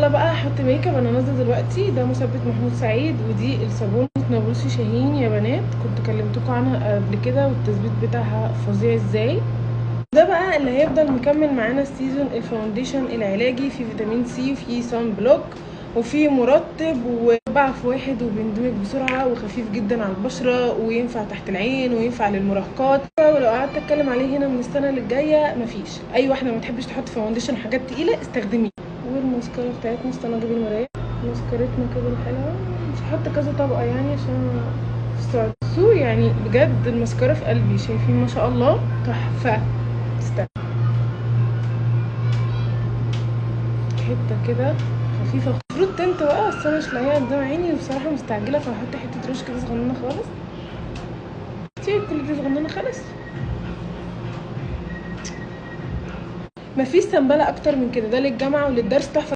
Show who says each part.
Speaker 1: بقى هحط ميك اب. انا نازله دلوقتي. ده مثبت محمود سعيد، ودي الصابونه نابلسي شاهين يا بنات، كنت كلمتكم عنها قبل كده والتثبيت بتاعها فظيع ازاي. ده بقى اللي هيفضل مكمل معانا السيزون، الفاونديشن العلاجي فيه فيتامين سي وفيه سان بلوك وفيه مرطب واربعة في واحد، وبيندمج بسرعه وخفيف جدا على البشره، وينفع تحت العين وينفع للمراهقات. ولو قعدت اتكلم عليه هنا من السنه اللي جايه مفيش اي واحده ما تحبش تحط فاونديشن حاجات تقيله استخدميه. والماسكارا بتاعتنا، استنى اجيب المرايه. ماسكارتنا كده الحلوه، مش هحط كذا طبقه يعني عشان في السعوديه يعني. بجد الماسكارا في قلبي، شايفين ما شاء الله تحفه. استنى حته كده خفيفه، المفروض تنت بقى بس انا مش لاقيها قدام عيني وبصراحه مستعجله، فهحط حته روش كده صغننه خالص. كل دي صغننه خالص. مفيش سنبله اكتر من كده، ده للجامعه وللدرس تحفه.